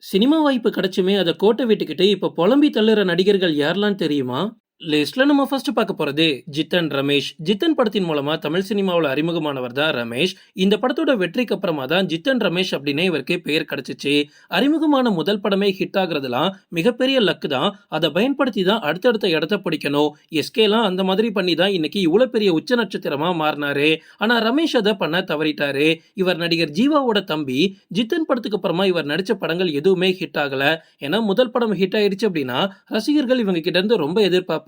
Cinema வாய்ப்பு கிடைச்சுமே அத கோட்ட விட்டுக்கிட்டு இப்ப புலம்பி தள்ளுற நடிகர்கள் யாரெல்லாம் தெரியுமா? லிஸ்ட்ல நம்ம ஃபர்ஸ்ட் பார்க்க போறது ஜித்தன் ரமேஷ். ஜித்தன் படத்தின் மூலமா தமிழ் சினிமாவுல அறிமுகமானவர் தான் ரமேஷ். இந்த படத்தோட வெற்றிக்கு அப்புறமா தான் ஜித்தன் ரமேஷ் அப்படின்னே இவருக்கு பெயர் கிடைச்சிச்சு. அறிமுகமான முதல் படமே ஹிட் ஆகுறதுலாம் மிகப்பெரிய லக்கு தான். அதை பயன்படுத்தி தான் அடுத்தடுத்த இடத்த பிடிக்கணும். எஸ்கேலாம் அந்த மாதிரி பண்ணி தான் இன்னைக்கு இவ்வளவு பெரிய உச்ச நட்சத்திரமா மாறினாரு. ஆனா ரமேஷ் அதை பண்ண தவறிட்டாரு. இவர் நடிகர் ஜீவாவோட தம்பி. ஜித்தன் படத்துக்கு அப்புறமா இவர் நடிச்ச படங்கள் எதுவுமே ஹிட் ஆகல. ஏன்னா முதல் படம் ஹிட் ஆயிடுச்சு அப்படின்னா ரசிகர்கள் இவங்க கிட்ட இருந்து ரொம்ப எதிர்பார்ப்பாங்க.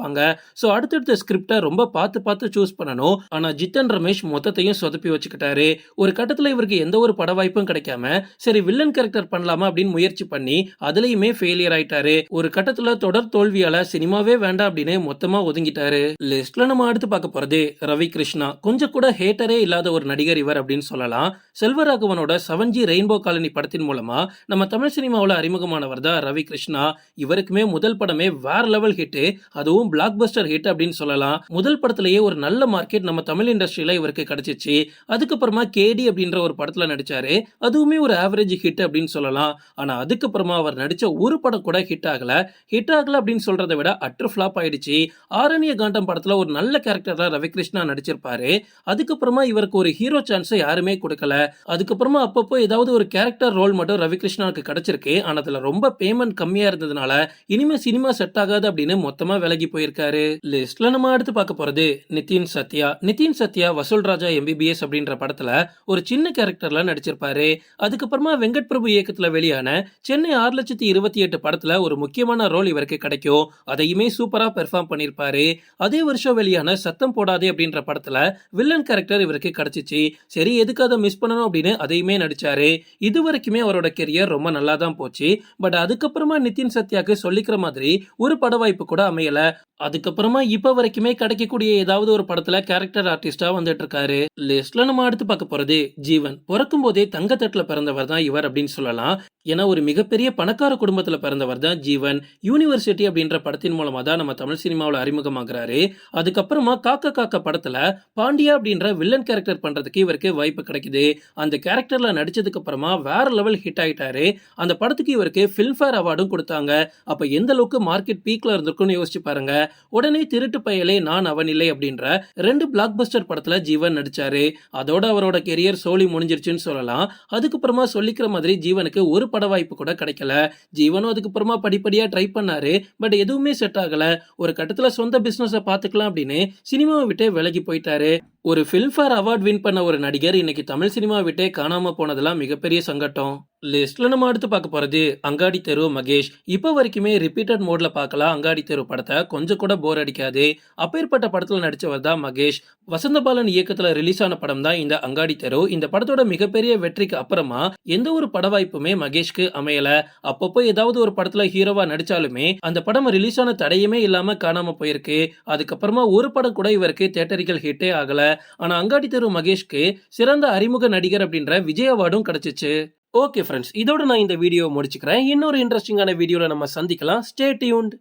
சோ அடுத்தடுத்த ஸ்கிரிப்டை ரொம்ப பார்த்து பார்த்து சூஸ் பண்ணணும். ஆனா ஜித்தன் ரமேஷ் மொத்தத்தையும் சொதப்பி வச்சுக்கிட்டாரு. ஒரு கட்டத்துல இவருக்கு எந்த ஒரு பட வாய்ப்பும் கிடைக்காம சரி வில்லன் கேரக்டர் பண்ணலாமா அப்படின்னு முயற்சி பண்ணி அதுலயுமே ஃபெயிலியர் ஆயிட்டாரு. ஒரு கட்டத்துல தொடர் தோல்வியால சினிமாவே வேண்டாம் அப்படின்னு மொத்தமா ஒதுங்கிட்டாரு. லிஸ்ட்ல நம்ம அடுத்து பார்க்க போறது ரவி கிருஷ்ணா. கொஞ்சம் கூட ஹேட்டரே இல்லாத ஒரு நடிகர் இவர் அப்படின்னு சொல்லலாம். செல்வராகவனோட 7G ரெயின்போ காலனி படத்தின் மூலமா நம்ம தமிழ் சினிமாவில் அறிமுகமானவர் தான் ரவி கிருஷ்ணா. இவருக்குமே முதல் படமே வேற லெவல் ஹிட், அதுவும் பிளாக் பஸ்டர் ஹிட் அப்படின்னு சொல்லலாம். முதல் படத்திலேயே ஒரு நல்ல மார்க்கெட் நம்ம தமிழ் இண்டஸ்ட்ரியில இவருக்கு கிடைச்சிச்சு. அதுக்கப்புறமா கேடி அப்படின்ற ஒரு படத்துல நடிச்சாரு. அதுவுமே ஒரு ஆவரேஜ் ஹிட் அப்படின்னு சொல்லலாம். ஆனா அதுக்கப்புறமா அவர் நடிச்ச ஒரு படம் கூட ஹிட் ஆகல. ஹிட் ஆகல அப்படின்னு சொல்றதை விட அட்டர் ஃபிளாப் ஆயிடுச்சு. ஆரண்ய காண்டம் படத்துல ஒரு நல்ல கேரக்டர்ல ரவிகிருஷ்ணா நடிச்சிருப்பாரு. அதுக்கப்புறமா இவருக்கு ஒரு ஹீரோ சான்ஸ் யாருமே கொடுக்கல. அதுக்கப்புறமா அப்பப்போ ஏதாவது ஒரு கேரக்டர் ரோல் மட்டும் ரவிகிருஷ்ணாவுக்கு கிடைச்சிருக்கு. ஆனா அதுல ரொம்ப பேமெண்ட் கம்மியா இருந்ததுனால இனிமே சினிமா செட் ஆகாது அப்படின்னு மொத்தமா விலகி போயிருக்காரு. லிஸ்ட்ல நம்ம அடுத்து பார்க்க போறது நிதின் சத்யா. நிதின் சத்யா வசூல் ராஜா எம்பிபிஎஸ் அப்படின்ற படத்துல ஒரு சின்ன கேரக்டர்ல நடிச்சிருப்பாரு. அதுக்கப்புறமா வெங்கட் பிரபு இயக்கத்துல வெளியான சென்னை 6,28,000 படத்துல ஒரு முக்கியமான ரோல் இவருக்கு கிடைக்கும். அதையுமே சூப்பரா பெர்ஃபார்ம் பண்ணிருப்பாரு. அதே வருஷம் வெளியான சத்தம் போடாதே அப்படின்ற படத்துல வில்லன் கேரக்டர் இவருக்கு கிடைச்சிச்சு. சரி எதுக்கு அதை மிஸ் பண்ணணும் அப்படின்னு அதையுமே நடிச்சாரு. இது வரைக்குமே அவரோட கெரியர் ரொம்ப நல்லா தான் போச்சு. பட் அதுக்கப்புறமா நிதின் சத்யாக்கு சொல்லிக்கிற மாதிரி ஒரு பட வாய்ப்பு கூட அமையல. அதுக்கப்புறமா இப்ப வரைக்குமே கிடைக்கக்கூடிய ஏதாவது ஒரு படத்துல கேரக்டர் ஆர்டிஸ்டா வந்துட்டு இருக்காரு. லிஸ்ட்ல நம்ம அடுத்து பார்க்க போறது ஜீவன். பிறக்கும் போதே தங்கத்தட்டுல பிறந்தவர் தான் இவர் அப்படின்னு சொல்லலாம். ஏன்னா ஒரு மிகப்பெரிய பணக்கார குடும்பத்துல பிறந்தவர் தான் ஜீவன். யூனிவர்சிட்டி அப்படின்ற படத்தின் மூலமா தான் நம்ம தமிழ் சினிமாவில் அறிமுகமாகிறாரு. அதுக்கப்புறமா காக்க காக்க படத்துல பாண்டியா அப்படின்ற வில்லன் கேரக்டர் பண்றதுக்கு இவருக்கு வாய்ப்பு கிடைக்குது. அந்த கேரக்டர்ல நடிச்சதுக்கு அப்புறமா வேற லெவல் ஹிட் ஆயிட்டாரு. அந்த படத்துக்கு இவருக்கு பிலிம்ஃபேர் அவார்டும் கொடுத்தாங்க. அப்ப எந்த அளவுக்கு மார்க்கெட் பீக்ல இருந்திருக்கும்னு யோசிச்சு பாருங்க. உடனே திருட்டு பயலே நான் அவன் இல்லை அப்படின்ற 2 பிளாக் பஸ்டர் படத்துல ஜீவன் நடிச்சாரு. அதோட அவரோட கெரியர் சோலி முடிஞ்சிருச்சுன்னு சொல்லலாம். அதுக்கப்புறமா சொல்லிக்கிற மாதிரி ஜீவனுக்கு ஒரு பட வாய்ப்பு கூட கிடைக்கல. ஜீவனும் அதுக்கப்புறமா படிப்படியா ட்ரை பண்ணாரு. பட் எதுவுமே செட் ஆகல. ஒரு கட்டத்துல சொந்த பிசினஸ் பாத்துக்கலாம் அப்படின்னு சினிமாவை விட்டே விலகி போயிட்டாரு. ஒரு பிலிம்ஃபேர் அவார்ட் வின் பண்ண ஒரு நடிகர் இன்னைக்கு தமிழ் சினிமா விட்டே காணாம போனதெல்லாம் மிகப்பெரிய சங்கட்டம். லிஸ்ட்ல நம்ம அடுத்து பார்க்க போறது அங்காடி தெரு மகேஷ். இப்ப வரைக்குமே ரிப்பீட்டட் மோட்ல பார்க்கலாம் அங்காடி தெரு படத்தை. கொஞ்சம் கூட போர் அடிக்காது. அப்பேற்பட்ட படத்துல நடிச்சவர் தான் மகேஷ். வசந்தபாலன் இயக்கத்துல ரிலீஸ் ஆன படம் தான் இந்த அங்காடி தெரு. இந்த படத்தோட மிகப்பெரிய வெற்றிக்கு அப்புறமா எந்த ஒரு பட வாய்ப்புமே மகேஷ்க்கு அமையல. அப்பப்போ ஏதாவது ஒரு படத்துல ஹீரோவா நடிச்சாலுமே அந்த படம் ரிலீஸ் ஆன தடையுமே இல்லாம காணாம போயிருக்கு. அதுக்கப்புறமா ஒரு படம் கூட இவருக்கு தியேட்டரிக்கல் ஹிட்டே ஆகல. ஆனா அங்காடி தெரு மகேஷ்க்கு சிறந்த அறிமுக நடிகர் அப்படின்ற விஜய் அவார்டும் கிடைச்சிச்சு. ஓகே ஃப்ரெண்ட்ஸ், இதோட நான் இந்த வீடியோ முடிச்சுக்கிறேன். இன்னொரு இன்ட்ரெஸ்டிங்கான வீடியோல நம்ம சந்திக்கலாம். Stay tuned.